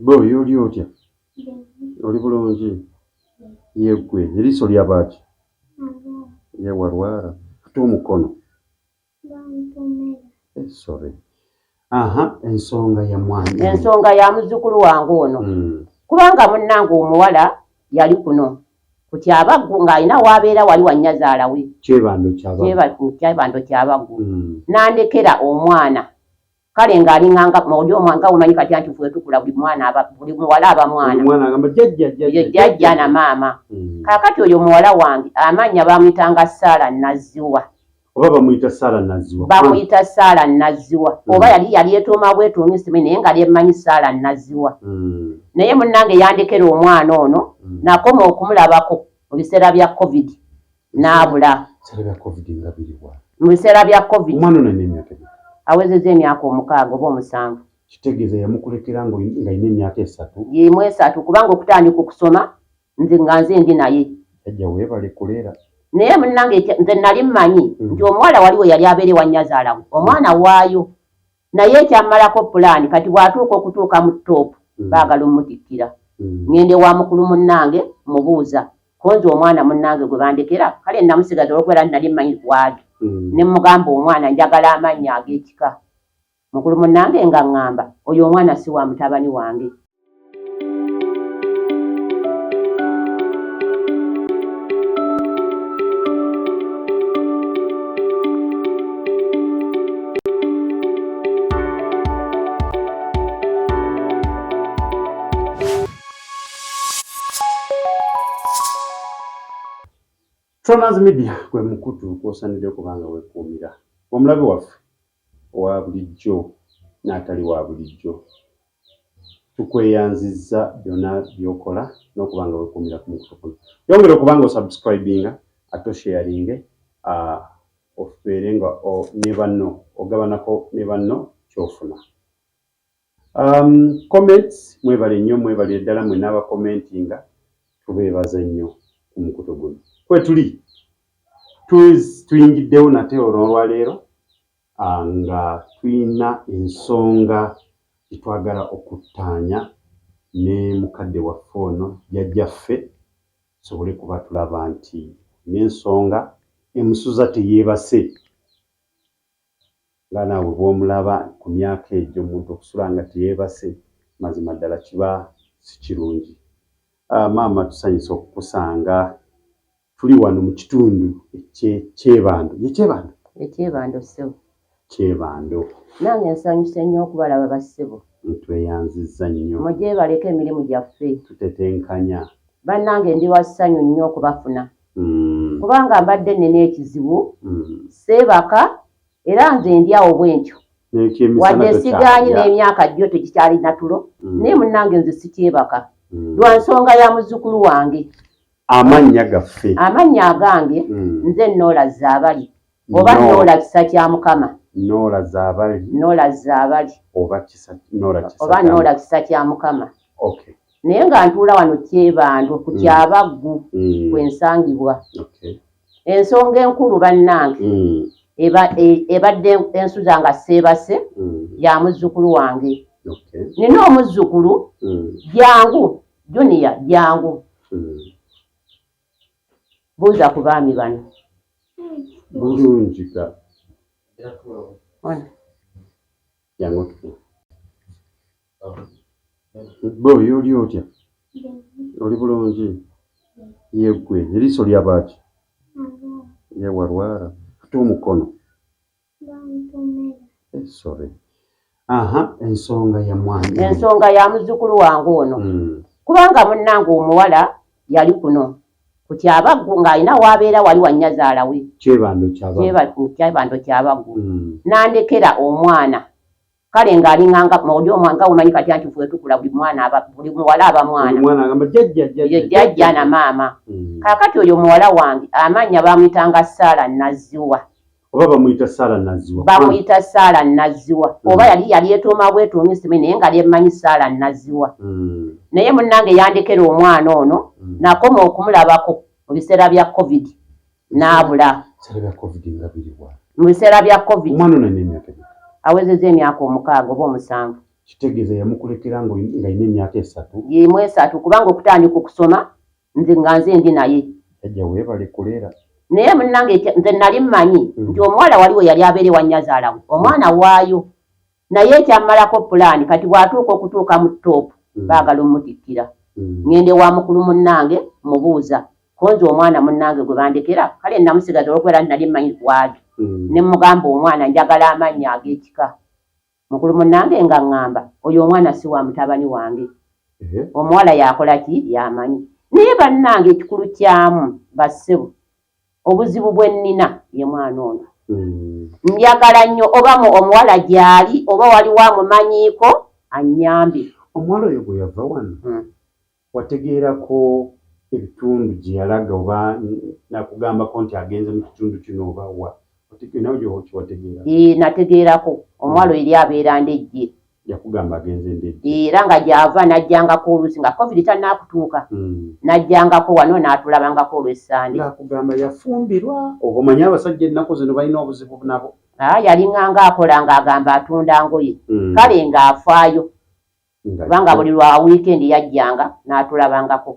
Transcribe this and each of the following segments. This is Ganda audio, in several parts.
Bo yoli otya? Oli bulungi? Yegwe eriiso ly'abaaki? Yewalwala ate omukono? Sorry. Ensonga ya mwana. Ensonga ya muzzukulu wange ono. Kubanga munnange omuwala yali kuno. Ku Kyabaggu ng'alina w'abeera wali wa nnyazaala we. Kyebando Kyabaggu. N'andekera omwana. Kale ng'alinganga oli omwanga omanyi kati anti ffe tukula buli muwala aba mwana. Omwana agamba jjajja na maama. Kaakati oyo muwala wange amannya baamuyitanga Saala Naziwa. Oba bamuyita Saala Naziwa. Bamuyita Saala Naziwa. Oba yali yetuuma bwetuumi simanyi naye nga lyemmanyi Saala Naziwa. Naye munnange yandekera omwana ono nakoma okumulabako mu biseera bya COVID n'abula. Mu biseera bya COVID. Omwana ono alina emyaka emeka? Awezezza emyaka 6 oba 7. Kitegeeza yamukulekera ng'alina emyaka 3. Yemu 3 kubanga okutandika okusoma nze ndi naye. Jjajja weebale kuleera. Naye munnange nze nali mmanyi nti omuwala waliwo yali abeere wa nnyazaala we omwana waayo naye ekyammalako pulaani kati bw'atuuka okutuuka mu ttoopu baagala omutikkira. Ngende wa mukulu munnange mubuuza konzi omwana munnange gwe bandekera kale namusigaza olw'okubeera nali mmanyi waali ne mugamba omwana njagala amannya ag'ekika. Mukulu munnange nga ŋŋamba oyo omwana si wa mutabani wange. Tronas Media gwe mukutu kw'osaanidde kubanga weekuumira. Omulabe waffe owa bulijjo n'atali wa bulijjo. Tukweyanzizza byonna by'okola n'okubanga weekuumira ku mukutu kuno. Yongera okubanga osubscribinga ate osharinge obeere nga ne banno ogabanako ne banno ky'ofuna. Comments mwebale nnyo mwebale ddala mwenna abakomentinga tubeebaza nnyo ku mukutu guno. Kwe tuli tuyingiddewo nate olwaleero nga tuyina ensonga gyetwagala okuttaanya ne mukadde waffe ono jjajjaffe tusobole kuba tulaba nti n'ensonga emusuza teyeebase nga naawe bw'omulaba ku myaka egyo omuntu okusula nga teyeebase mazima ddala kiba si kirungi. Maama tusanyusa okukusanga tuli wano mu kitundu Kyebando. Ye Kyebando? Kyebando ssebo. Kyebando. Nange nsanyuse nnyo okubalaba bassebo. Tweyanzizza nnyo. Mugyebaleko emirimu gyaffe. Tutetenkanya. Bannange ndi wa ssanyu nnyo okubafuna. Kubanga mbadde nnina ekizibu, seebaka era nze ndi awo bwentyo. Wadde sigaanyi n'emyaka gyo tegikyalina tulo, naye munnange nze sikyebaka. Lwa nsonga ya muzzukulu wange. Amannya gaffe. Amannya agange nze Noola Zaabali oba Noola Kisa kya Mukama. Noola Zaabali. Noola Zaabali. Oba Noola Kisa kya Mukama. Okay. Naye nga ntuula wano Kyebando ku Kyabaggu kwensangibwa. Ensonga enkulu bannange ebadde ensuza nga seebase ya muzzukulu wange. Nina omuzzukulu jangu Junior jangu. Buuza ku baami bano. Bulungi ka. Jangu tuku. Bo yoli otya? Oli bulungi? Yegwe eriiso ly'abaaki? Yewalwala ate omukono? Sorry. Ensonga ya mwana. Ensonga ya muzzukulu wange ono. Kubanga munnange omuwala yali kuno. Ku Kyabaggu ng'alina w'abeera wali wa nnyazaala we. Kyebando Kyabaggu. N'andekera omwana. Kale ng'alinganga oli omwanga omanyi kati anti ffe tukula buli muwala aba mwana. Omwana agamba jjajja na maama. Kaakati oyo muwala wange amannya baamuyitanga Saala Naziwa. Oba bamuyita Saala Naziwa. Bamuyita Saala Naziwa. Oba yali yetuuma bwetuumi simanyi naye nga lyemmanyi Saala Naziwa. Naye munnange yandekera omwana ono nakoma okumulabako mu biseera bya COVID n'abula. Mu biseera bya COVID. Omwana ono alina emyaka emeka? Awezezza emyaka 6 oba 7. kitegeeza yamukulekera nga ine emyaka 3 yemu 3 kubanga okutandika okusoma nze nga nze ndi naye ajja weebale kuleera naye munnange nze nali mmanyi nti omuwala waliwo yali abeere wa nnyazaala we omwana waayo naye ekyammalako pulaani kati bw'atuuka okutuuka mu ttoopu baagala omutikkira ngende wa mukulu munnange mubuuza konzi omwana munnange gwe bandekera kale namusigaza olwokubeera nali mmanyi waali ne mugamba omwana njagala amannya ag'ekika mukulu munnange nga ŋŋamba oyo omwana si wa mutabani wange omuwala yakola ki yamanyi naye bannange ekikulu kyamu bassebo obuzibu bwe nnina ye mwana ono njagala nnyo oba omuwala gy'ali oba waliwo amumanyiiko annyambe omuwala oyo bwe yava wano wategeerako ebitundu gye yalaga oba nakugambako nti agenze mu kitundu kino oba wa nawe gyokiwategeera nategeerako omuwala oyo eri abeera ndejje yakugamba agenze ndejje era nga gy'ava najjangako oluusi nga covid tannaakutuuka najjangako wano n'atulabangako olw'essande ng'akugamba yafumbirwa oba omanyi abasajja ennaku zino balina obuzibu nabo yalinga ng'akola ng'agamba atunda ngoye kale ng'afaayo kubanga buli lwa wiikendi yajjanga n'atulabangako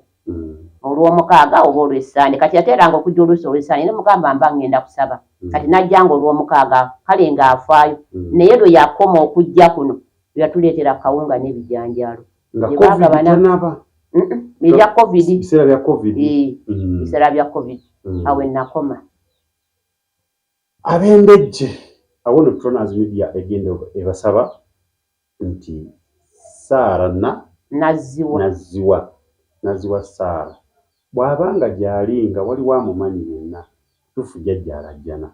olw'omukaaga oba olw'essande kati yateeranga okujja oluusi olw'essande ne mugamba mba ngenda kusaba kati najjanga olw'omukaaga kale ng'afaayo naye lwe yakoma okujja kuno yatuleetera kawunga n'ebijanjaalo ebya covid biseera bya covid awe nakoma ab'endejje awo no Tronas Media egenda ebasaba nti Saara Naziwa Saara bw'abanga gy'alinga waliwo amumanyi yenna tufu jjajja alajjana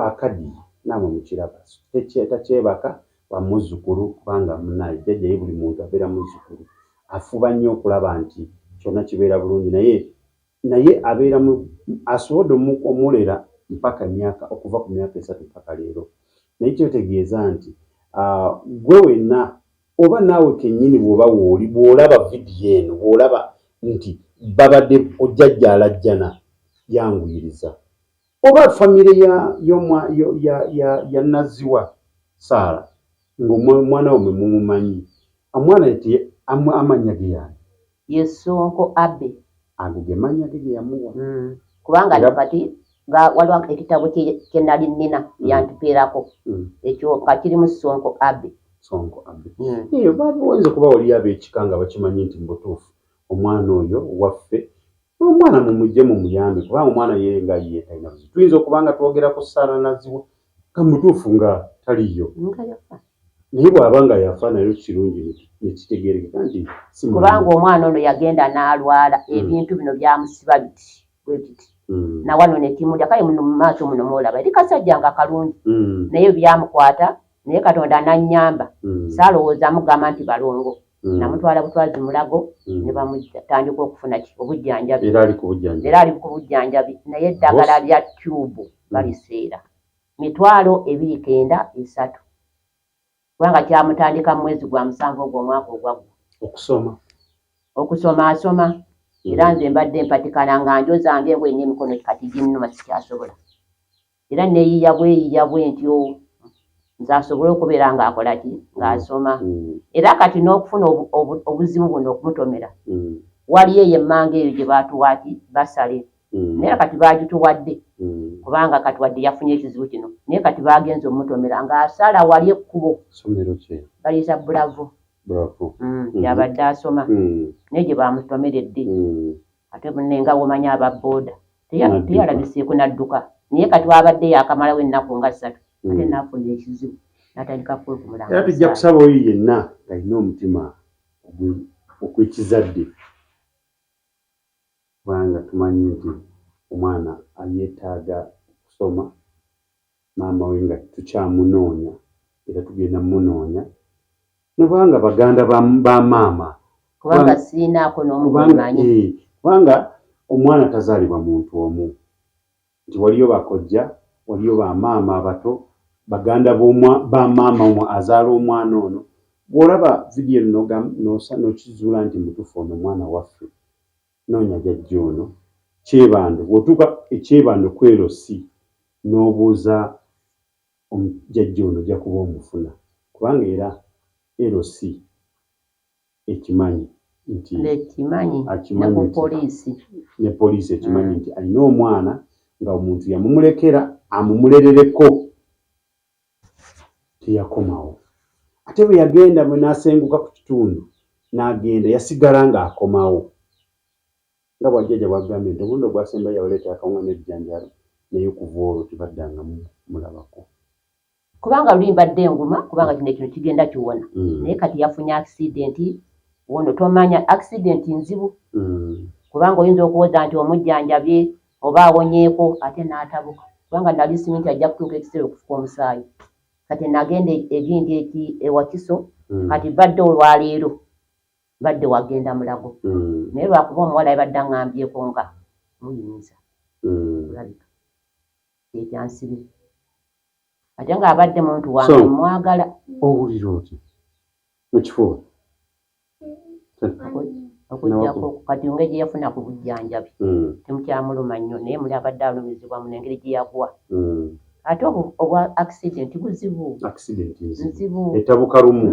akadi naamwe mukiraba takyebaka wa muzzukulu kubanga munaye jjajja ye buli muntu abeera muzzukulu afuba nnyo okulaba nti kyonna kibeera bulungi naye abeera asobodde omulera mpaka okuva ku myaka 3 mpaka leero naye kyotegeeza nti gwe wenna oba naawe kennyini bw'oba wooli bw'olaba vidiyo eno bw'olaba nti babadde ojjajja alajjana yanguyiriza oba famire ya Naziwa Saara ng'omwana we mumumanyi omwana eti amanya ge yani ye Sonko Abe ago ge manya ge yamuwa kubanga kati waliwo ekitabo kye nali nnina yantupeerako ekyo kakiri mu Sonko Abe wayinza kuba wali ab'ekika nga bakimanyi nti mubutuufu omwana oyo waffe omwana mumujje mumuyambe kubanga omwana ye nga ye talina buzibu tuyinza okuba nga twogera ku Saara Naziwa ka mutuufu nga taliyo naye bw'aba nga yafa nayo kirungi nekitegeerekeka nti kubanga omwana ono yagenda n'alwala ebintu bino byamusiba biti bwe biti na wano ne kimulya kale muno mu maaso muno mwolaba eri kasajja nga kalungi naye byamukwata naye Katonda n'annyamba saalowooza mugamba nti balongo namutwala butwazi Mulago ne bamutandika okufuna obujjanjabi era ali ku bujjanjabi naye eddagala lya tyubu baliseera 29,300 kubanga kyamutandika mu mwezi gwa 7 ogw'omwaka ogwaggwa okusoma asoma era nze mbadde mpatikana nga njozanga engoye n'emikono kati ginnuma sikyasobola era neeyiya bwe ntyo nze asobole okubeera ng'akola ki ng'asoma era kati n'okufuna obuzibu buno okumutomera waliyo eyo emmanga eyo gye baatuwaaki basale naye kati baagituwadde kubanga kati wadde yafunye ekizibu kino naye kati baagenza omutomera ng'asala wali ekkubo baliyisa Bravo yabadde asoma naye gye bamutomeredde ate bunenga bw'omanyi aba booda teyalabiseeko n'adduka naye kati wabadde yakamalawo ennaku nga 3 ate n'afuna ekizibu n'atandika kwekumulanga era tujja kusaba oyo yenna alina omutima ogw'ekizadde kubanga tumanyi nti omwana yeetaaga okusoma maama we nga tukyamunoonya era tugenda munoonya nebanga baganda ba maama kubanga siinaako n'omumanyi kubanga omwana tazaalibwa muntu omu nti waliyo bakojja waliyo bamaama abato baganda ba maama omwo azaala omwana ono bw'olaba vidiyo n'okizuula nti mutuufu ono omwana waffe noonya jjajja ono kyebando bw'otuuka ekyebando kwero si n'obuuza jjajja ono ojja kuba omufuna kubanga era LC ekimanyi nti ne ku poliisi ne poliisi ekimanyi nti alina omwana nga omuntu yamumulekera amumulerereko teyakomawo. Ate bwe yagenda bwe n'asenguka ku kitundu n'agenda yasigala ng'akomawo. Nga bwajjajja bwagambye nti obundi ogwasembayo yawaleeta akawunga n'ebijjanjalo naye okuva olwo tebaddangamu mulabako. Kubanga luli mbadde enguma kubanga kino kigenda kiwona. Naye kati yafunye accident wono tomanya accident nzibu. Kubanga oyinza okuwoza nti omujjanjabye oba awonyeeko ate n'atabuka. Kubanga nali siminti ajja kutuuka ekiseera okufuka omusaayi. Kati nagenda egindi ewakiso kati badde olwaleero badde wagenda Mulago. Naye lwakuba omuwala yabadde aŋŋambyeko nga muyinza kulabika ekyansibye ate ng'abadde muntu wange mwagala. Owulira oti mu kifuba okujjako kati ngeri gye yafuna ku bujjanjabi temukyamuluma nnyo naye muli abadde alumizibwa mu n'engeri gye yagwa. Ate obwa accident buzibu. Accident nzibu. Etabuka lumu.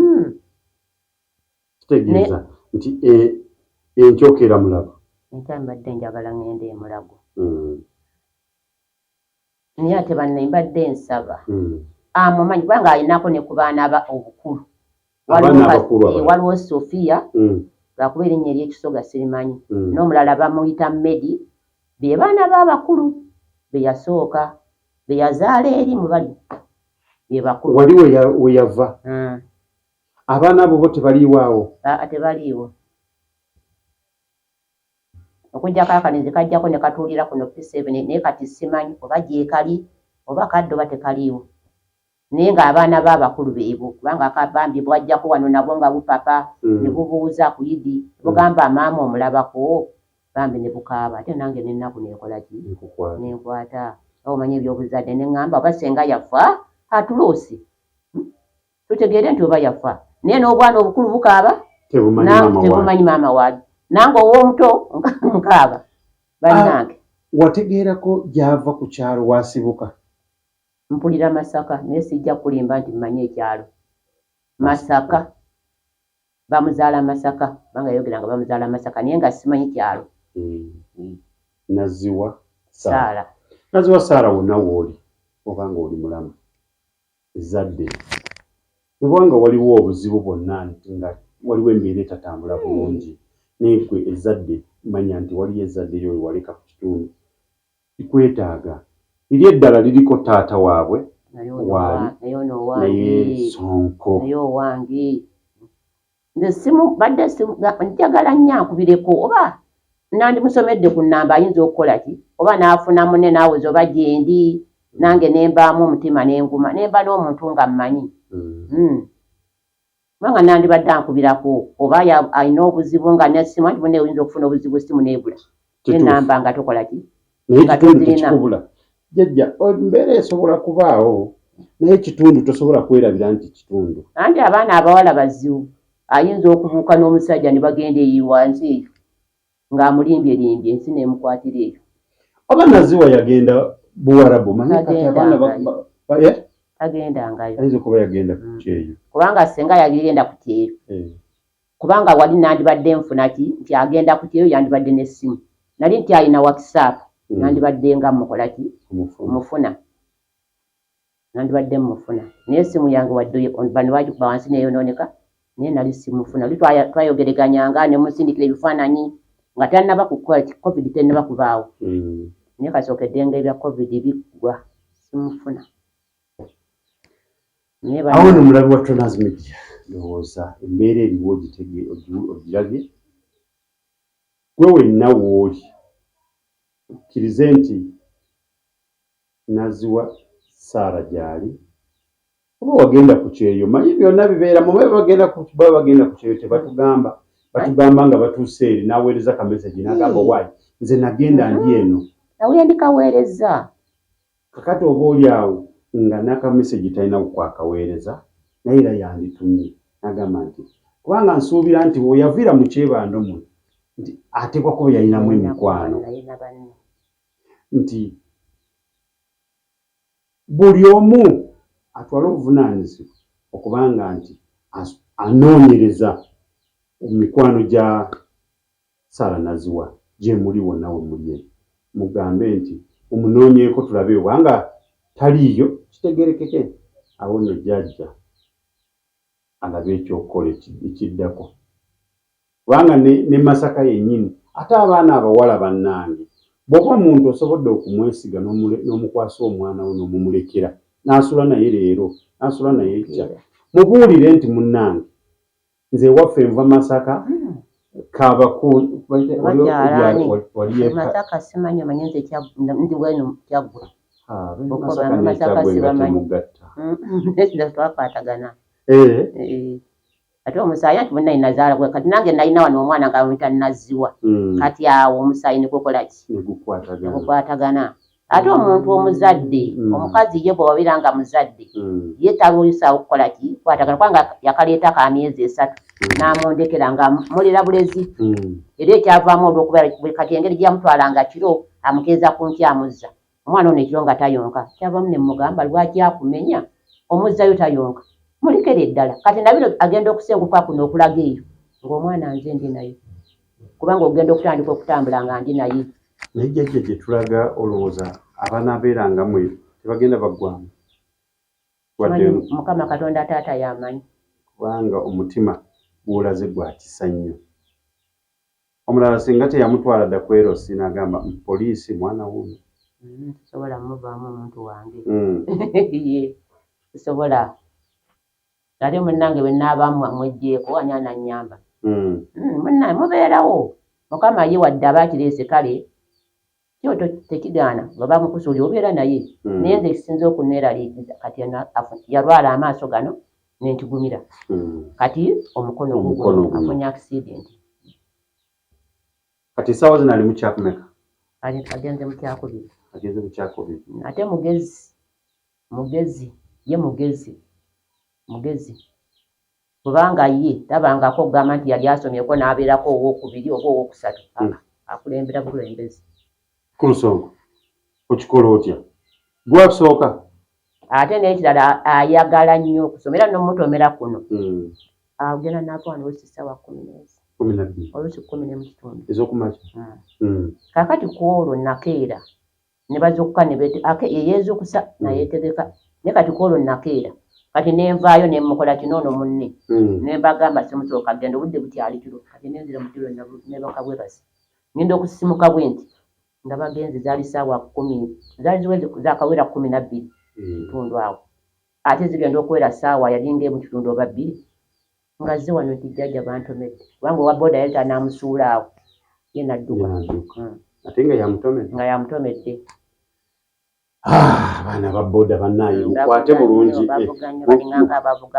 Kitegeeza nti enkyokera Mulago. Enkya mbadde njagala ngende e Mulago. Naye ate banne mbadde nsaba. Mumanyi kubanga alinako ne ku baana obukulu. Waliwo Sofia lwakuba erinnya ery'ekisoga sirimanyi. N'omulala bamuyita Medi. Be baana b'abakulu be yasooka. Be yazaala eri mu bali be bakulu. Wali we yava. Abaana bo tebaliiwaawo. Tebaliiwo. Okujja kaakanizi kajjako ne katuulira kuno P7 naye kati simanyi oba gyekali oba kadde oba tekaliiwo. Naye ng'abaana b'abakulu beebo kubanga akabambi bwajjako wano nabwo nga bupapa ne bubuuza ku Idi bugamba maama omulabako bambi ne bukaaba ate nange n'ennaku neekola ki nenkwata. Omanyi ebyobuzadde ne ŋŋamba oba senga yafa atuloosi tutegeere nti oba yafa naye n'obwana obukulu bukaaba tebumanyi maama waali nange ow'omuto nkaaba bannange. Wategeerako gy'ava ku kyalo wasibuka? Mpulira Masaka naye sijja kulimba nti mmanyi ekyalo. Masaka bamuzaala Masaka banga yogeranga bamuzaala Masaka naye nga simanyi kyalo. Naziwa Saala. Naziwa Saala wonna wooli obanga oli mulamu ezadde obanga waliwo obuzibu bwonna nti nga waliwo embeera etatambula bulungi naye gwe ezadde manya nti waliyo ezadde lyo waleka ku kitundu likwetaaga liri eddala liriko taata waabwe waali naye Sonko naye owange nze simu badde njagala nnyo ankubireko oba nandimusomedde ku nnamba ayinza okukola ki oba n'afuna munne naaweza oba gyendi nange nembaamu omutima n'enguma nemba n'omuntu nga mmanyi kubanga nandibadde ankubirako oba alina obuzibu nga nesimu anti bunne oyinza okufuna obuzibu essimu n'ebula enamba nga tokola ki naye ekitundu tekikubula jjajja embeera esobola kubaawo naye ekitundu tosobola kwerabira nti kitundu anti abaana abawala bazibu ayinza okubuuka n'omusajja ne bagenda eyo wansi eyo ng'amulimbyelimbye ensi n'emukwatira eyo. Oba Naziwa yagenda Buwarabu tagendangayo ayinza okuba yagenda ku kyeyo kubanga senga yagenda ku kyeyo kubanga wali nandibadde nfuna ki nti agenda ku kyeyo yandibadde n'essimu nali nti alina WhatsApp nandibadde nga mukola ki mufuna nandibadde mufuna naye essimu yange wadde bano bagikuba wansi neyonooneka naye nali simufuna oli twayogereganyanga ne musindikira ebifaananyi nga tannaba kukola ki covid tennaba kubaawo naye kasookedde nga ebya covid bikugwa simufuna. Awo no mulabi wa Tronaz Media ndowooza embeera eriwo ogirabye gwe wenna wooli kkirize nti Naziwa Saala gy'ali oba wagenda ku kyeyo manyi byonna bibeera mu bagenda ku kyeyo tebatugamba batugamba nga batuuse eri n'aweereza ka message n'agamba waayi nze nagenda ndi eno nawe ndikaweereza kakati oba oli awo nga n'aka message talina kukwakaweereza naye era yanditumye n'agamba nti kubanga nsuubira nti weyaviira mu kyebando muno nti ateekwa kuba yalinamu emikwano nti buli omu atwala obuvunaanyizibwa okubanga nti anoonyereza mikwano gya Sarah Naziwa gye muli wonna we muli, mugambe nti omunoonyeeko tulabe wanga taliiyo kitegerekeke awo nno jjajja alabe ekyokukola ekiddako. Kubanga ne Masaka yennyini ate abaana abawala bannange bw'oba omuntu osobodde okumwesiga n'omukwasa omwana we n'omumulekera n'asula naye leero n'asula naye ekya mubuulire nti munnange nze waffe nva Masaka Masaka simanyi omanyi nze ndi bwenu kyaggwa twakwatagana ate omusaayi anti bwe nali nazaala gwe kati nange nalina wano omwana nga bamuyita Naziwa kati awo omusaayi ne gukola ki gukwatagana. Ate omuntu omuzadde omukazi ye bwe wabeera nga muzadde ye talwisaawo okukola ki kwatagana kubanga yakaleeta ka myezi 3 n'amwondekera nga mulira bulezi era ekyavaamu olw'okubeera buli kati engeri gy'amutwalanga kiro amukeeza ku nkyamuzza omwana ono ekiro nga tayonka kyavaamu ne mugamba lwaki akumenya omuzzayo tayonka mulekere eddala kati nabino agenda okusenguka kuno okulaga eyo ng'omwana nze ndi naye kubanga ogenda okutandika okutambula nga ndi naye. Naye jjajja gye tulaga olowooza abaana abeeranga mwe tebagenda baggwamu Mukama Katonda taata y'amanyi kubanga omutima gw'olaze gwa kisa nnyo. Omulala singa teyamutwala dda ku Erosi n'agamba poliisi mwana wuuno sobola muvaamu omuntu wange sobola ate munnange bwe nnaabaamu amweggyeko ani anannyamba munnange mubeerawo Mukama ye wadde aba kireese kale kyoto tekigaana nga bamukusuulira obeera naye naye nze ekisinza okunneeraliikiriza kati yalwala amaaso gano n'entigumira kati omukono afunye accident kati essaawa zino ali mu kyakumeka agenze mu kyakubiri ate mugezi kubanga ye tabangako okugamba nti yali asomyeko n'abeerako owokubiri oba owokusatu akulembera bulembezi ku Lusongo okikola otya gwasooka ate n'ekirala ayagala nnyo okusoma era n'omutomera kuno agenda n'akwano oluusi ssaawa 10 oluusi 10 ez'okumakya kakati ku olwo nakeera ne bazukka yeyeezukusa nayeetegeka ne kati ku olwo nakeera kati nenvaayo ne mukola kinoono munne ne mbagamba simusooka genda obudde butyali kiro kati nenzira mu kiro ne bakabwe basi ngenda okusisimuka bwe nti nga bagenzi zaali ssaawa 10 zaali ziweze zaakawera 12 kitundu awo ate zigenda okuwera ssaawa yalinga mu kitundu oba 2 nga zze wano nti jjajja bantomedde kubanga owa booda yali tanaamusuula awo ye nadduka ate nga yamutomedde abaana ba booda bannaaye mukwate bulungi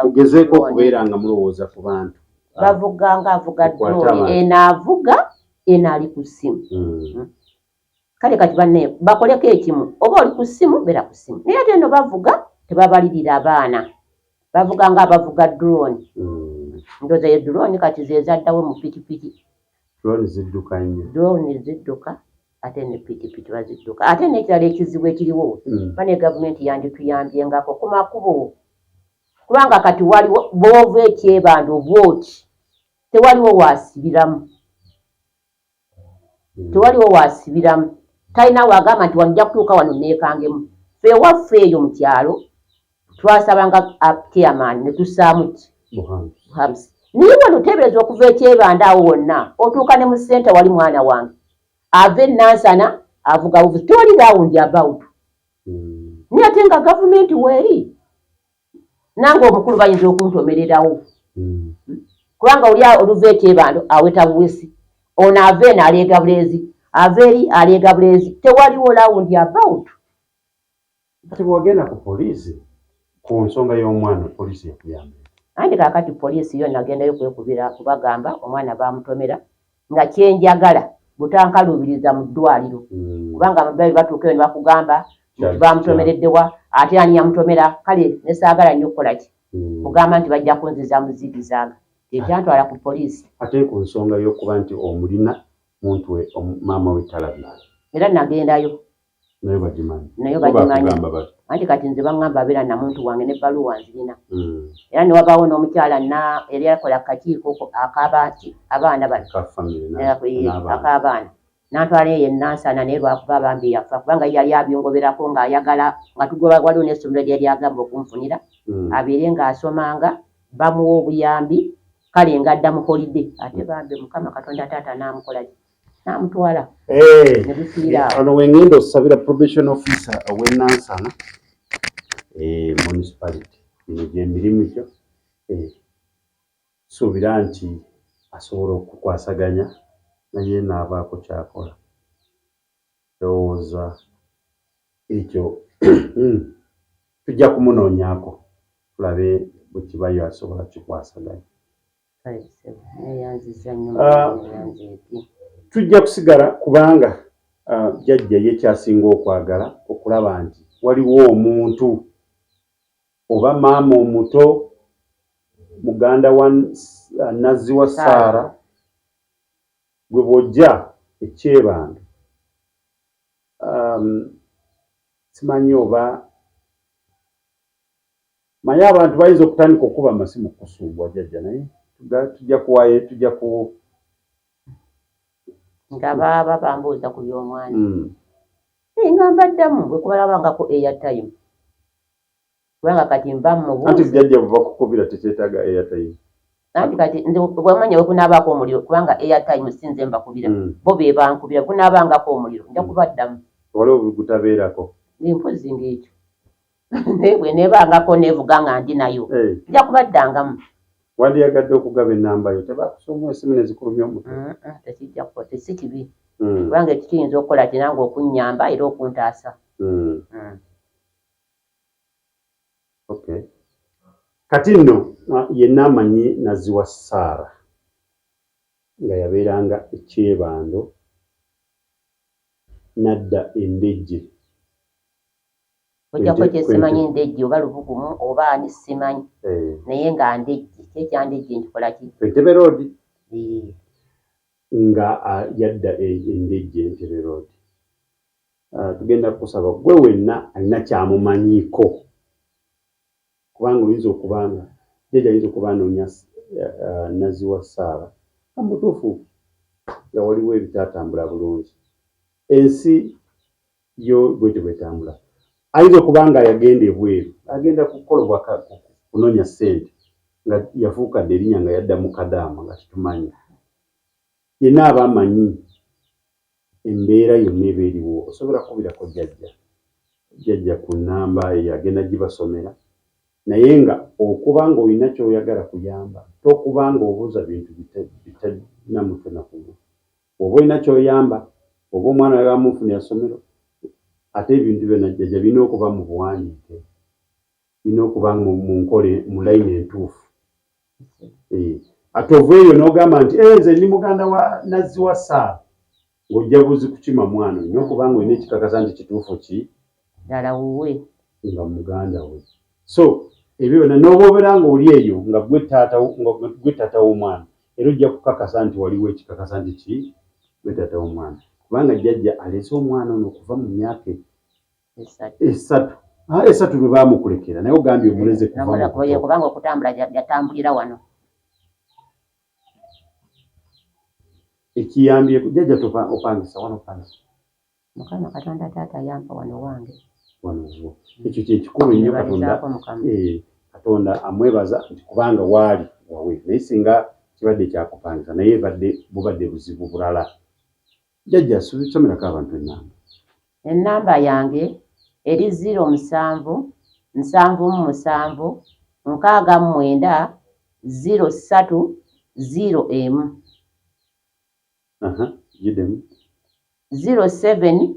mugezeeko okubeera nga mulowooza ku bantu bavuga nga avuga ddooyi enaavuga enaali ku ssimu kale kati banne bakoleko ekimu oba oli ku ssimu beera ku ssimu naye ate eno bavuga tebabalirira abaana bavuga nga abavuga drone ndooza ye drone kati zezaddawe mu pikipiki drone zidduka ate ne pikipiki bazidduka ate n'ekirala ekizibu ekiriwo bane gavumenti yandituyambyengako ku makubo kubanga kati waliwo bw'ova ekyebando bwoti tewaliwo waasibiramu talina wagamba nti wajja kutuuka wano neekangemu ffe ewaffe eyo mu kyalo twasabanga chairman ne tussaamu buhamsi naye wano teebereza okuva ekyebando awo wonna otuuka ne mu ssente wali mwana wange ave Nansana avuga buvuzi tewali round about naye ate nga gavumenti weeri nange omukulu bayinza okuntomererawo kubanga oli oluva ekyebando aweta buwesi ono ave eno aleega buleezi ave eri aleega buleezi tewaliwo round about. Kati bw'ogenda ku poliisi ku nsonga y'omwana poliisi ekuyamba andi kaakati poliisi yo nagendayo kwekubira kubagamba omwana bamutomera nga kyenjagala butankaluubiriza mu ddwaliro kubanga amadwaliro batuukeyo ne bakugamba nti bamutomereddewa ate ani yamutomera kale nesaagala nnyo okukola ki kugamba nti bajja kunziza muzigizaaga ekyantwala ku poliisi ate ku nsonga y'okuba nti omulina muntu we maama we talabira era nagendayo nayo bagimanyi anti kati nze baŋŋamba abeera namuntu wange ne bbaluwa nzirina era ne wabaawo n'omukyala yali akola akakiiko abaana ak'abaana n'antwala eyo Nansana naye lwakuba bambi yafa kubanga yali abyongoberako ng'ayagala nga tugoba waliwo n'essomero lyali agamba okunfunira abeere ng'asomanga bamuwa obuyambi kale ng'adda mu holide ate bambi Mukama Katonda taata n'amukola n'amutwala ne bufiira awo. Ono wengenda osabira probation officer ow'e Nansana municipality eno gy'emirimu gyo suubira nti asobola okukwasaganya naye n'abaako kyakola ndowooza ekyo tujja kumunoonyaako tulabe bwe kibayo asobola kikwasaganya. Tujja kusigala kubanga jjajja ye kyasinga okwagala okulaba nti waliwo omuntu oba maama omuto muganda wa Nazziwa Sarah gwe bw'ojja ekyebando simanyi oba maye abantu bayinza okutandika okuba amasimu kusuubwa jjajja naye tujja kuwayo tujja ku nga baba bambuuza ku by'omwana nga mbaddamu bwe kubalabangako airtime kubanga kati mba mubuuzi anti jjajja buva kukubira tekyetaaga airtime anti kati nze bwemanya bwe kunaabaako omuliro kubanga airtime sinze mbakubira bo be bankubira bwe kunaabangako omuliro nja kubaddamu waliwo bigutabeerako mpozi ng'ekyo naye bwe neebangako neevuga nga ndi nayo nja kubaddangamu. Wandiyagadde okugaba ennamba yo tebakusoma esimu ne zikulumya omutwe tekijja kukola si kibi kubanga ekyo kiyinza okukola kinange okunnyamba era okuntaasa. Kati nno yenna amanyi Nazziwa Sarah nga yabeeranga ekyebando nadda endejje ojjako kyesimanyi ndejje oba lubugumu oba ani simanyi naye nga ndejje kyekyandejje nkikola ki Entebbe Road nga yadda endejje Entebbe Road. Tugenda kusaba gwe wenna alina kyamumanyiiko kubanga oyinza okubanga jjajja ayinza okuba anoonya Nazziwa Sarah amutuufu nga waliwo ebitaatambula bulungi ensi yo bwetyo bwetambula ayinza okuba nga yagenda ebweru agenda kukolebwa kunoonya ssente nga yafuukadde erinnya nga yadda mu Kadaama nga kitumanyi yenna aba amanyi embeera yonna eba eriwo osobola kukubirako jjajja ku nnamba eyo agenda gibasomera naye nga okuba nga olina ky'oyagala kuyamba tokuba nga obuuza bintu bitalina mutwe na kugulu oba olina ky'oyamba oba omwana oyagala mufunira ssomero ate ebintu byonna jjajja birina okuba mu buwandiike birina okuba mu nkole mu layini entuufu ate ova eyo n'ogamba nti nze ndi muganda wa Nazziwa Sarah ng'ojja buzi kukima mwana olina okuba nga olina ekikakasa nti kituufu ki ddala wuwe nga muganda we so ebyo byonna n'oba obeera nga oli eyo nga gwe taata w'omwana era ojja kukakasa nti waliwo ekikakasa nti ki gwe taata w'omwana kubanga jjajja alese omwana ono okuva mu myaka esatu lwe baamukulekera naye ogambye omuleze kubanga okutambula yatambulira wano ekiyambye jjajja opangisa wano opangisa Mukama Katonda taata yampa wano wange wano ekyo kyekikulu ennyo Katonda amwebaza nti kubanga waali wawe naye singa kibadde kyakupangisa naye bubadde buzibu bulala jjajja somerako abantu ennamba yange eri 07 777 69 03 01 giddemu 07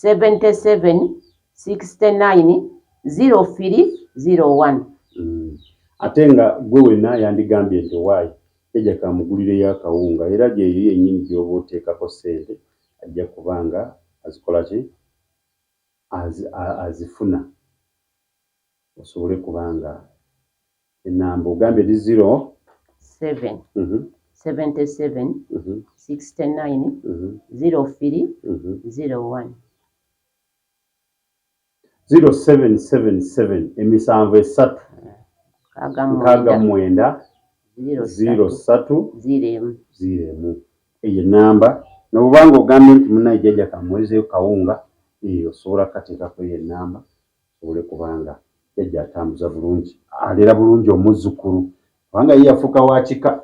77 69 03 01 ate nga gwe wenna yandigambye nti owaayi jjajja kamugulireyo akawunga era gyeyo yennyini gy'oba oteekako ssente ajja kubanga azikola ki azifuna osobole kubanga ennamba ogambye eri 07 77 69 03 01 0777 emisanvu esatu nkaaga mwenda 03 eyo namba nobanga ogambye nti munaye jjajja kamuwezeyo kawunga eyo osobola kateekako eyo enamba osobole kubanga jjajja atambuza bulungi alera bulungi omuzzukulu kubanga ye yafuuka wa kika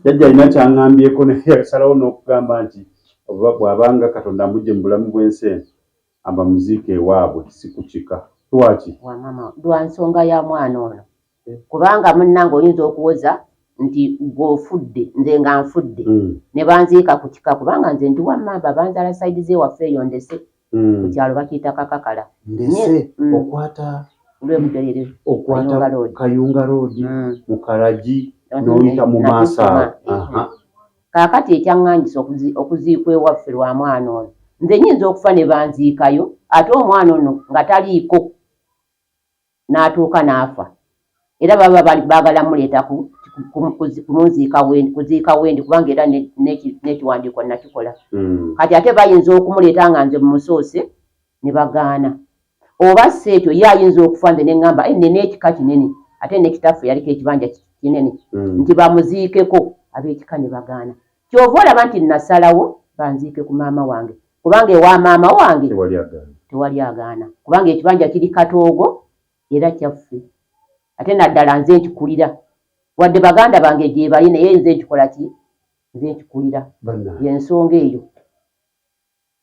jjajja alina kyaŋŋambyeko naye yasalawo n'okugamba nti bw'abanga Katonda amugye mu bulamu bw'ensi eno amba muziike ewaabwe si ku kika lwaki lwa nsonga ya mwana ono kubanga munnange oyinza okuwoza nti gw'ofudde nze nga nfudde ne banziika ku kika kubanga nze ndi wammamba banzala sayidi z'ewaffe eyo ndese ku kyalo bakiyita kakakala ndese okwata Kayunga Road mu Kalagi n'oyita mu maaso kaakati ekyaŋŋangisa okuziikwa ewaffe lwa mwana ono nze nyinza okufa ne banziikayo ate omwana ono nga taliiko n'atuuka n'afa era baba baagala muleeta kuziika wendi kubanga era n'ekiwandiiko nakikola kati ate bayinza okumuleeta nga nze mumusoose ne bagaana oba si ekyo ye ayinza okufa nze ne ŋŋamba nene ekika kinene ate ne kitaffe yaliko ekibanja kinene nti bamuziikeko ab'ekika ne bagaana kyova olaba nti nasalawo banziike ku maama wange kubanga ewa maama wange tewali agaana kubanga ekibanja kiri Katoogo era kyaffe ate naddala nze nkikulira wadde baganda bange gye bali naye nze nkikola ki nze nkikulira y'ensonga eyo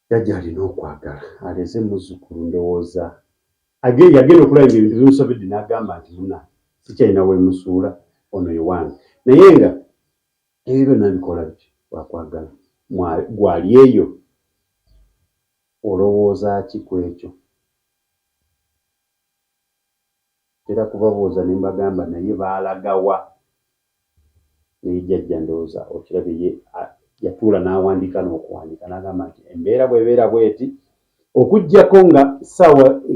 jjajja alina okwagala aleze muzzukulu ndowooza yagenda okulaba ebintu bimusobedde n'agamba nti muna sikyalina weemusuula ono ewange naye nga ebyo byonna bikola biki lwakwagala gwali eyo olowooza ki ku ekyo era kubabuuza ne mbagamba naye baalagawa naye jjajja ndowooza okirabye yatuula n'awandiika n'okuwandiika n'agamba nti embeera bw'ebeera bw'eti okuggyako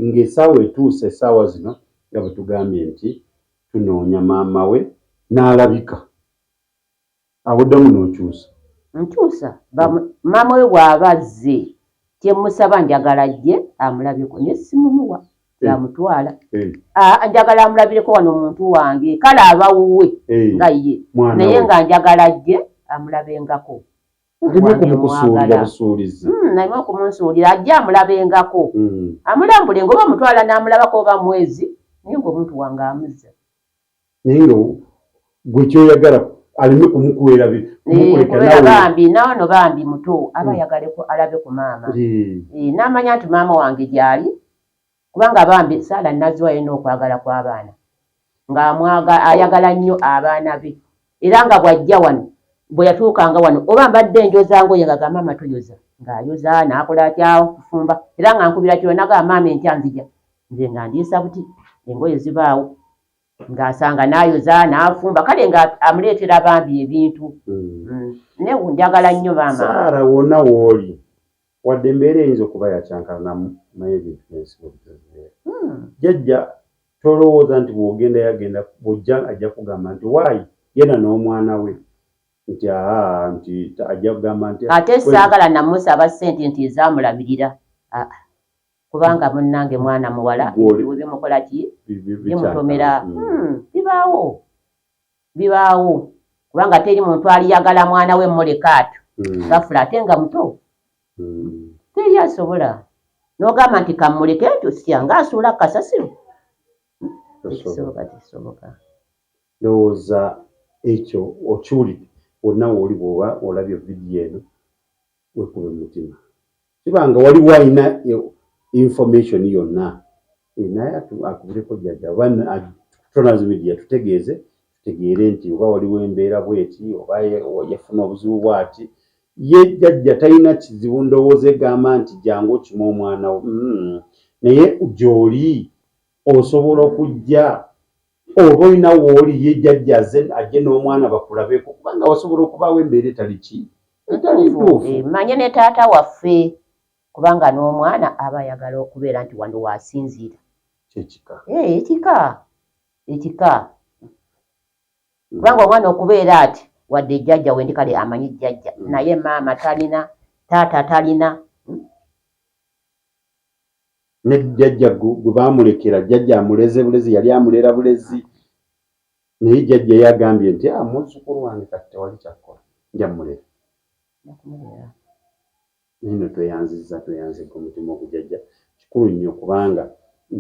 ng'essaawa etuuse essaawa zino nga bwe tugambye nti tunoonya maama we n'alabika awoddamu n'okyusa maama we bw'aba azze kyemusaba njagala ajje amulabeko naye simumuwa yamutwala njagala amulabireko wano omuntu wange kale abawuwe nga ye naye nga njagala ajje amulabengako naye okumunsuulira ajje amulabengako amulambule ngaoba omutwala n'amulabako oba mwezi naye ngaomuntu wange amuzza naye nga gwe kyoyagala aleme kumukuwera bambi nawono bambi muto aba ayagaleko alabe ku maama n'amanya nti maama wange gyali kubanga bambi Saala Naziwa yalina okwagala kw'abaana ayagala nnyo abaana be era nga bw'ajja wano bwe yatuukanga wano oba mbadde enjoza ngoye nga maama toyoza ng'ayoza n'akola atya kufumba era nga nkubira kiro naga maama enkya nzija nze nga ndiisa buti engoye zibaawo ng'asanga n'ayoza n'afumba kale nga amuleetera bambi ebintu ne njagala nnyo maama Saara wonna w'oli wadde embeera eyinza okuba yakyankalanamu naye ebintu n'ensibo bitegeera jjajja tolowooza nti bw'ogenda yagenda bw'ojja ajja kugamba nti waayi yena n'omwana we nti nti ajja kugamba nti ate saagala namusaba ssente nti ezaamulabirira kubanga munnange mwana muwala bimukola ki bimutomera bibaawo kubanga teri muntu aliyagala mwana we mmulekaato gafula ate nga muto teri asobola n'ogamba nti kammuleke ekyo sikyanga asuula kasasiro tekisoboka lowooza ekyo okiwulire wonna wooli bw'oba olabye vidiyo eno wekube mutima kibanga waliwo alina information yonna naye akubireko jjajja tonazi media tutegeere nti oba waliwo embeera bweti oba yafuna obuzibu bwati ye jjajja talina kizibu ndowooza egamba nti jangu okima omwana wo naye gy'oli osobola okujja oba olina wooli ye jjajja ajje n'omwana bakulabeko kubanga wasobola okubaawo embeera etali ntuufu manye ne taata waffe kubanga n'omwana aba ayagala okubeera nti wano waasinziira ekika kubanga omwana okubeera ati wadde jjajja wendi kale amanyi jjajja naye maama talina taata talina ne jjajja gwe baamulekera jjajja amuleze bulezi yali amulera bulezi naye jjajja yagambye nti muzzukulu wange kati tewali kyakkola njamulera nino tweyanzizza omutima ogujjajja kikulu nnyo kubanga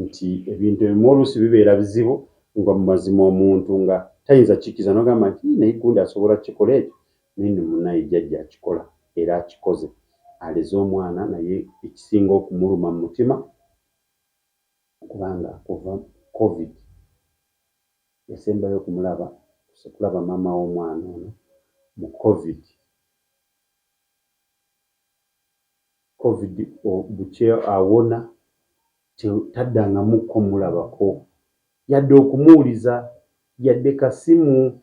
nti ebintu ebimu oluusi bibeera bizibu nga mu mazima omuntu nga tayinza kikiza n'ogamba nti naye gundi asobola kikola ekyo nino munaye jjajja akikola era akikoze aleze omwana naye ekisinga okumuluma mu mutima kubanga kuva covid yasembayo okulaba maama w'omwana ono mu covid bukye awona taddangamukko mulabako yadde okumuwuliza yadde kasimu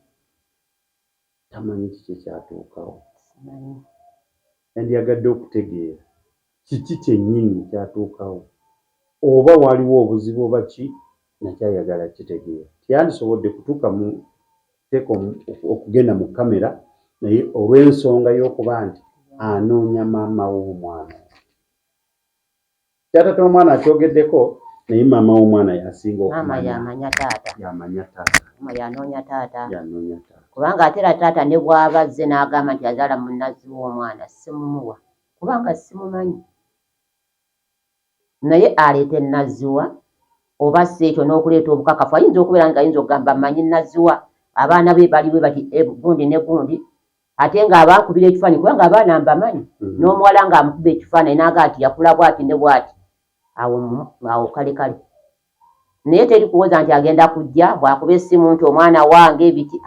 tamanyi kiki ekyatuukawo yandiyagadde okutegeera kiki kyennyini kyatuukawo oba waliwo obuzibu oba ki nakyayagala kitegeera tiyandisobodde kutuuka mu teeka okugenda mu kamera naye olw'ensonga y'okuba nti anoonya maama w'omwana kyatata omwana akyogeddeko naye maama w'omwana yasinga yamanya taata yanoonya taata kubanga ate era taata ne bw'aba azze n'agamba nti azaala munnazi w'omwana simumuwa kubanga simumanyi naye aleeta ennaziwa oba si ekyo n'okuleeta obukakafu ayinza okubeera nga ayinza okugamba mmanyi nnaziwa abaana be baliwe bati gundi ne gundi ate ng'abankubira ekifaananyi kubanga abaana mbamanyi n'omuwala ng'amukuba ekifaananyi n'aga nti yakula bw'ati ne bw'ati awo kale naye teri kuwoza nti agenda kujja bw'akuba essimu nti omwana wange biki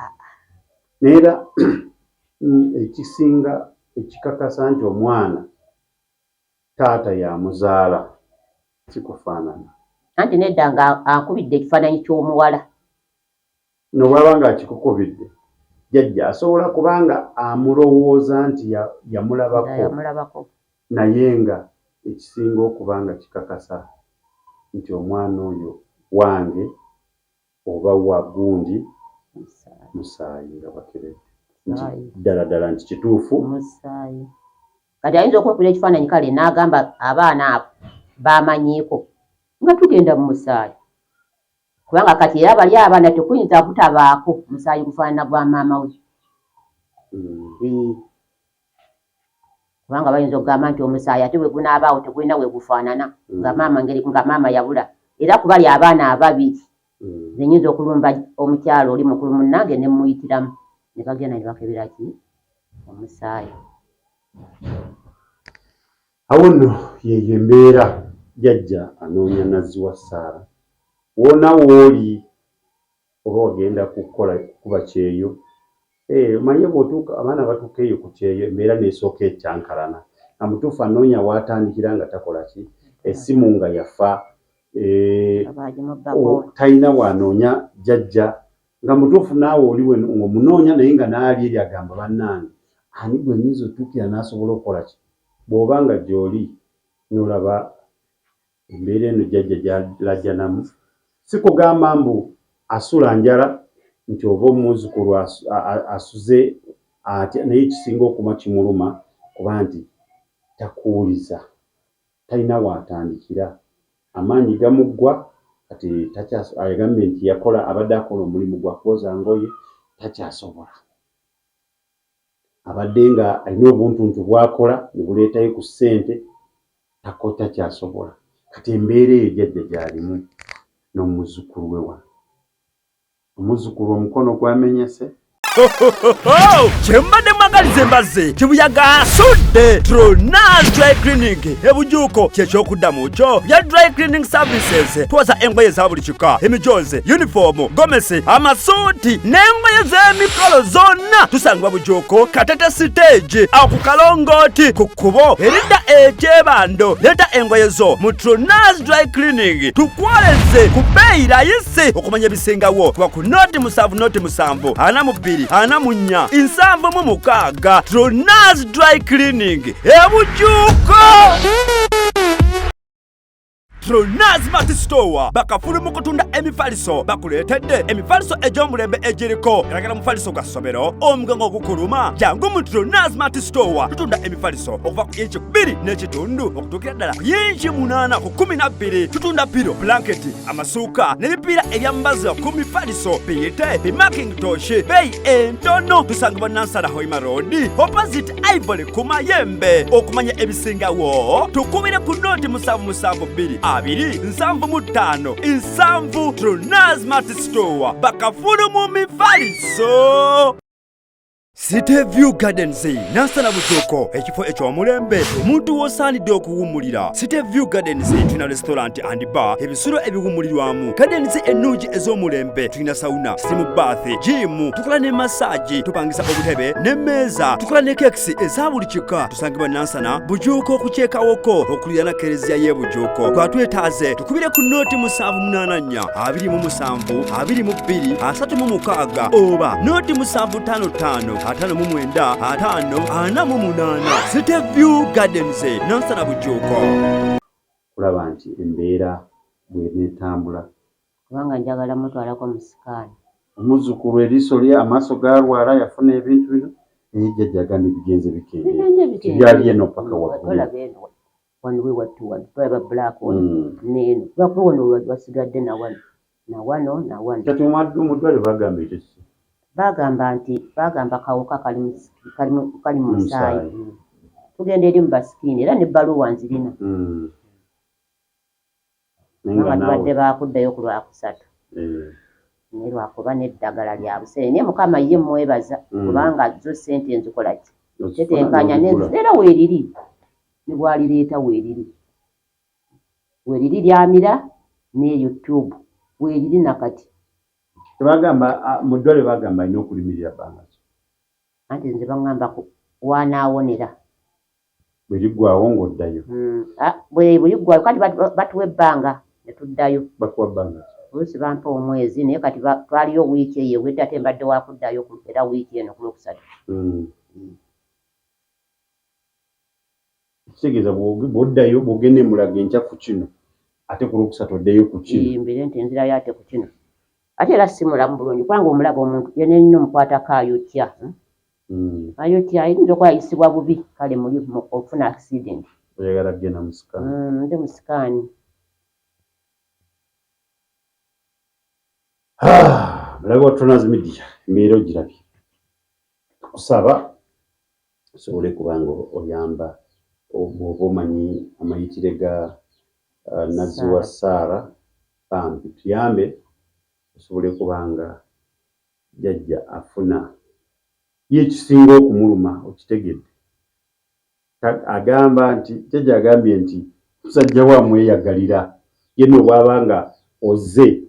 neera ekisinga ekikakasa nti omwana taata yamuzaala kikufaanana anti nedda nga ankubidde ekifaananyi ky'omuwala nobwaba nga akikukubidde jjajja asobola kubanga amulowooza nti yamulabako naye nga ekisinga okuba nga kikakasa nti omwana oyo wange oba wa gundi musaayi nga bakeredde nti ddala nti kituufu musaayi kati ayinza okwekubira ekifaananyi kale n'agamba abaana abo bamanyiiko nga tugenda mu musaayi kubanga kati era bali abaana tekuyinza kutabaako musaayi gufaanana gwa maama we kubanga bayinza okugamba nti omusaayi ate bwe gunaabaawo tegulina we gufaanana nga maama yabula era kubali abaana ababiri zenyinza okulumba omukyalo oli mukulu munnange ne muyitiramu ne bagenda ne bakebera ki omusaayi awo nno yeyo embeera jjajja anoonya nazziwa Saara wona wooli oba ogenda kukuba kyeyo manye bw'otuuka abaana batuuka eyo ku kyeyo embeera n'esooka ekyankalana amutuufu anoonya waatandikira nga takola ki essimu nga yafa talina waanoonya jjajja nga mutuufu naawe oliwe ng'omunoonya naye nga naali eri agamba bannange ani gwe nnyinza otuukira n'asobola okukola ki bw'oba nga gy'oli n'olaba embeera eno jjajja gy'alajja namu si kugamba mbu asula njala nti oba omuzzukulu asuze atya naye ekisinga okuma kimuluma kuba nti takuwuliza talina waatandikira amaanyi gamuggwa kati agambye nti abadde akola omulimu gwa kwoza ngoye takyasobola abadde nga alina obuntuntu bw'akola ne buleetayo ku ssente takyasobola kati embeera eyo jjajja gy'alimu n'omuzzukulu we wano omuzzukulu omukono gwamenyese kyembadde mwagaliza embazze kibuyaga asudde Tronas Dry Cleaning ebujuuko kyekyokuddamu kyo bya dry cleaning services twoza engoye za buli kika emijoze uniform gomesi amasuuti n'engoye z'emikolo zonna tusangibwa bujuuko Katete stage awo ku Kalongooti ku kkubo eridda ekyebando leeta engoye zo mu Tronas Dry Cleaning tukwoleze ku bbeeyi layisi okumanya ebisingawo kuba ku noti 7 42 4 7 Tronas Dry Cleaning ebujuuko. Tronazmat Store bakafulu mu kutunda emifaliso bakuleetedde emifaliso egy'omulembe egiriko eragala mufaliso gwa ssomero omugongo ogukuluma jangu mu Tronazmat Store tutunda emifaliso okuva ku inchi 2 n'ekitundu okutuukira ddala ku inchi 8 ku 12 tutunda piro blanketi amasuuka n'ebipiira ebyambaza ku mifaliso biyite bimakintosh beeyi entono tusangibwa Nansana Hoima Road opposite Ivory ku Mayembe. Okumanya ebisingawo tukubire ku noti 7772 Tronazmat Store bakafulu mu mifaliso. City View Gardens Nansana Bujuko ekifo eky'omulembe omuntu w'osaanidde okuwummulira. City View Gardens tulina restaurant and bar ebisulo ebiwummulirwamu. Gardens ennungi ez'omulembe tulina sauna, steam bath, gym, tukola ne massage, tupangisa obutebe n'emmeeza, tukola ne kekisi eza buli kika. Tusangibwa Nansana Bujuko okukyekawoko okulira na kereziya y'e Bujuko. Twatwetaaze tukubire ku noti 784 27 22 36 oba noti 755 598 City View Gardens Nansana Bujuko. Kulaba nti embeera bw'enetambula kubanga njagala mutwalako mu sikaani. Omuzzukulu eriiso lye amaaso galwala yafuna ebintu bino naye jjajja agambye bigenze bikende byali eno paka waggulu wano we wattu wano tulaba black wano neeno lwakuba wano wasigadde na wano kati omuddwaliro bagamba ekyo ki bagamba kawuka kali mu musaayi. Tugenda eri mu basikiini era ne bbaluwa nzirina nga tubadde bakuddayo ku Lwakusatu naye lwakuba n'eddagala lya buseere naye Mukama ye mwebaza kubanga zo ssente nzikola ki tetenkanya era weeriri ne bwalireeta weeriri lyamira ne YouTube weeriri nakati tebagamba mu ddwaliro bagamba alina okulimirira bbanga ki anti nze baŋŋamba wanaawonera bwe liggwawo ng'oddayo bwe liggwayo kati batuwa ebbanga ne tuddayo. bakuwa bbanga ki oluusi bampa omwezi naye kati twaliyo wiiki eyo ewedde ate mbadde wakuddayo era wiiki eno ku Lwokusatu. kitegeeza bw'oddayo bw'ogenda emulaga enkyafu kino ate ku Lwokusatu oddeyo ku kino mbire nti nzirayo ate ku kino ate era si mulamu bulungi kubanga omulaba omuntu yenna ennyo omukwatako ayotya ayinza okwayisibwa bubi kale muli ofuna accident oyagala kgenda mu sikaani nze mu sikaani. Mulabe wa Tronaz Media embeera ogirabye tukusaba osobole kubanga oyamba bw'oba omanyi amayitire ga Naziwa Sarah bambi tuyambe osobole kubanga jjajja afuna ye ekisinga okumuluma okitegedde agamba nti jjajja agambye nti musajja wamweyagalira yenna obwaba nga ozze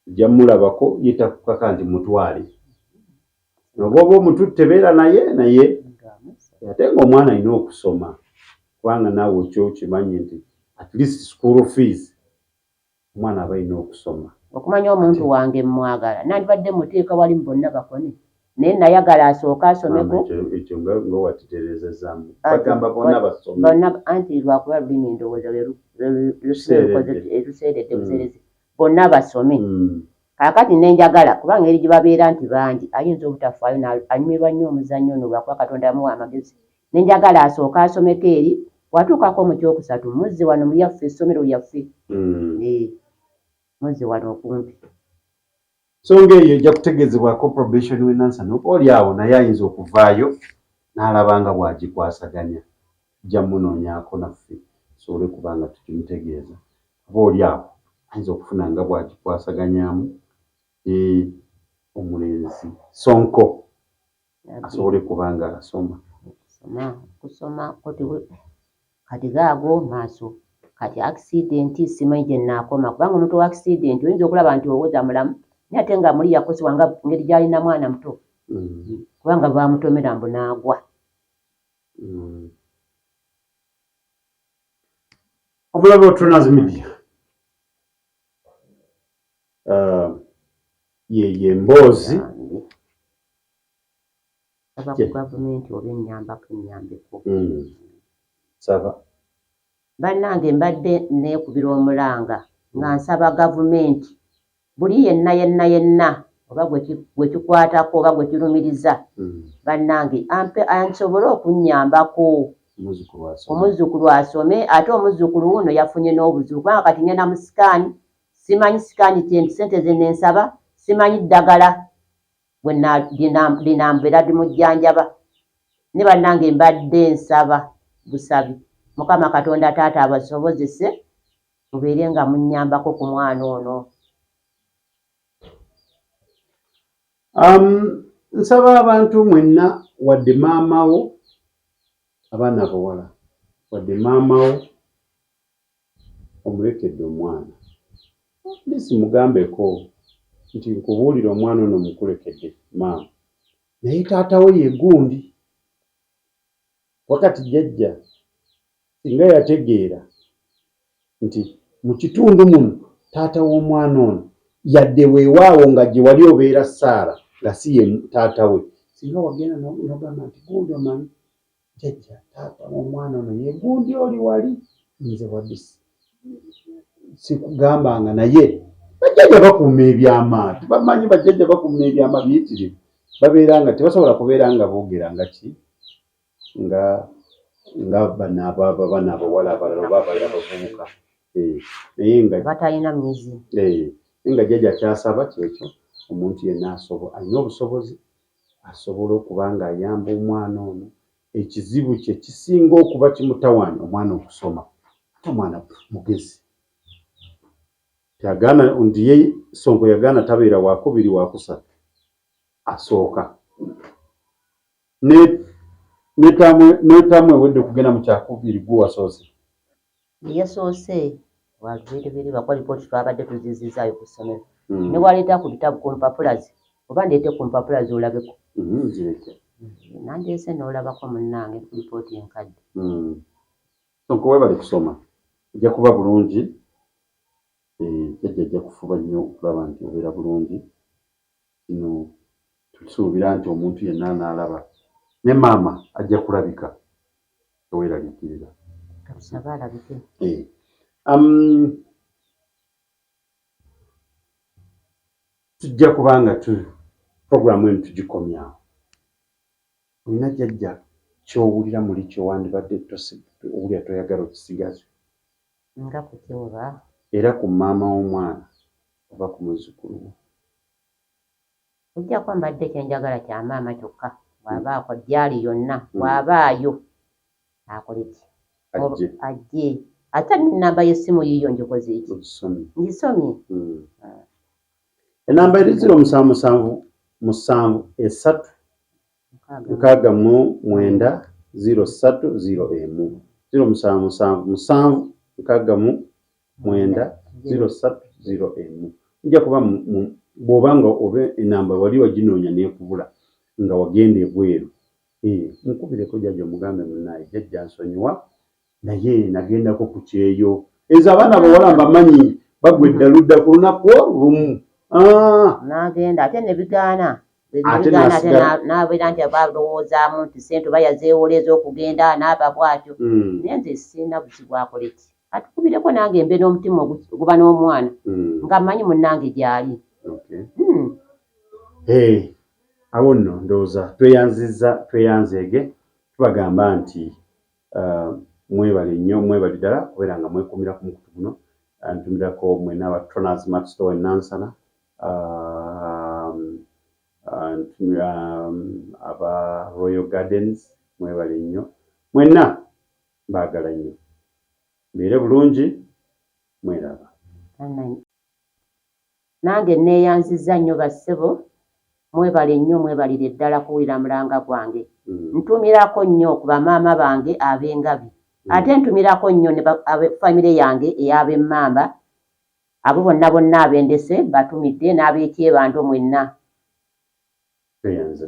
ojja mulabako yetakukaka nti mutwale nobwoba omututte beera naye ate ng'omwana alina okusoma kubanga naawe okyo kimanyi nti at least school fees omwana aba alina okusoma. Okumanya omuntu wange mwagala nandibadde muteeka wali mu Bonna Bakone naye nayagala asooke asomeko ekyo nga watitereezezaamu bagamba bonna basome anti lwakuba lulimi ndowooza luseeredde buseerezi bonna basome. Kaakati nenjagala kubanga eri gye babeera nti bangi ayinza obutafaayo anyumirwa nnyo omuzannyo ono lwakuba Katonda yamuwa amagezi nenjagala asooke asomeko eri watuukako mu kyokusatu muzzi wano muyaffe essomero lyaffe muzzi wano okumpi. Nsonga eyo ejja kutegeezebwako probation we Nansana oba oli awo naye ayinza okuvaayo n'alabanga bw'agikwasaganya tujja munoonyaako naffe tusobole kubanga tukimutegeeza oba oli awo ayinza okufuna nga bw'agikwasaganyaamu omulenzi Sonko asobole kubanga asoma kusoma kati gaago maaso kati accident simanyi gye nnaakoma kubanga omuntu wa accident oyinza okulaba nti owooza mulamu naye ate nga muli yakosebwa nga ngeri gy'alina mwana muto kubanga baamutomera mbu n'agwa. Omulabe wa Tronaz Media ye mboozi saba ku gavumenti oba ennyambako ennyambeko saba bannange mbadde neekubira omulanga nga nsaba gavumenti buli yenna oba gwe kikwatako oba gwe kirumiriza bannange ansobole okunnyambako omuzzukulu asome ate omuzzukulu wuno yafunye n'obuzibu kubanga kati ngenda mu sikaani simanyi sikaani sente ze nensaba simanyi ddagala bwe linambeera limujjanjaba ne bannange mbadde nsaba busabi Mukama Katonda taata abasobozese mubeere nga munnyambako ku mwana ono. Nsaba abantu mwenna wadde maamawo abaana abawala wadde maamawo omulekedde omwana lisi mugambeko nti nkubuulira omwana ono mukulekedde maama naye taata we ye gundi wakati jjajja singa yategeera nti mu kitundu muno taata w'omwana ono yadde weewaawo nga gye wali obeera Saara nga si ye taata we singa wagenda n'ogamba nti gundi omanyi jjajja taata w'omwana ono ye gundi oli wali nze wadde sikugambanga naye bajjajja bakuuma ebyama tebamanyi bajjajja bakuuma ebyama biyitirivu babeera nga tebasobola kubeera nga boogera nga ki nga bana abawala abalala oba abavubuka naye nga batalina mizi nga jjajja kyasaba kyekyo omuntu yenna alina obusobozi asobola okuba nga ayamba omwana ono ekizibu kye kisinga okuba kimutawaanya omwana okusoma ate omwana mugezi yagaana nti ye Sonko yagaana tabeera wakubiri wakusatu asooka n'etamu ewedde okugenda mu kyakubiri gwe wasoose yasoose walubiribiri bakwa lipooti twabadde tuzizizaayo ku ssomero ne waleeta ku bitabu ku mpapula ze oba ndeete ku mpapula ze olabeko nandeese n'olabako munnange ku lipooti enkadde Sonko weebale kusoma ojja kuba bulungi jjajja ajja kufuba nnyo okulaba nti obeera bulungi kino tusuubira nti omuntu yenna anaalaba ne maama ajja kulabika toweeraliikirira tusaba alabike tujja kubanga puroguramu eno tugikomyawo olina jjajja kyowulira muli kyowandibadde owulira toyagala okisigazo nga kukyoba era ku maama w'omwana oba ku muzzukulu wo ojjako mbadde kyenjagala kya maama kyokka bw'abaako gyali yonna bw'abaayo akole ki ajje ate n'ennamba y'essimu yiyo ngikoze eki ngisomye enamba eri 0776690301 0776690301 nja kuba bw'obanga oba enamba wali waginoonya neekubula nga wagenda ebweru mukubireko jjajja omugambe munnaye jjajja nsonyiwa naye nagendako ku kyeyo ezo abaana bawala mbamanyi bagwedda ludda ku lunaku lumu n'agenda ate ne bigaana n'abeera nti balowoozaamu nti sente oba yazeewoleza okugenda n'aba bw'atyo naye nze sirina buzibu akole ki atukubireko nange mbe n'omutima oguba n'omwana nga mmanyi munnange gy'ali awo nno ndowooza tweyanzeege tubagamba nti mwebale nnyo mwebale ddala kubeera nga mwekumira ku mukutu guno ntumirako mwena aba Troners Mart Store Nansana aba Royal Gardens mwebale nnyo mwenna baagala nnyo mbeere bulungi mweraba nange neeyanzizza nnyo bassebo mwebale nnyo mwebalire ddala kuwulira mulanga gwange ntumirako nnyo ku bamaama bange ab'engabi ate ntumirako nnyo ne famire yange ey'ab'emmamba abo bonna abendese batumidde n'ab'ekyebando mwenna tweyanze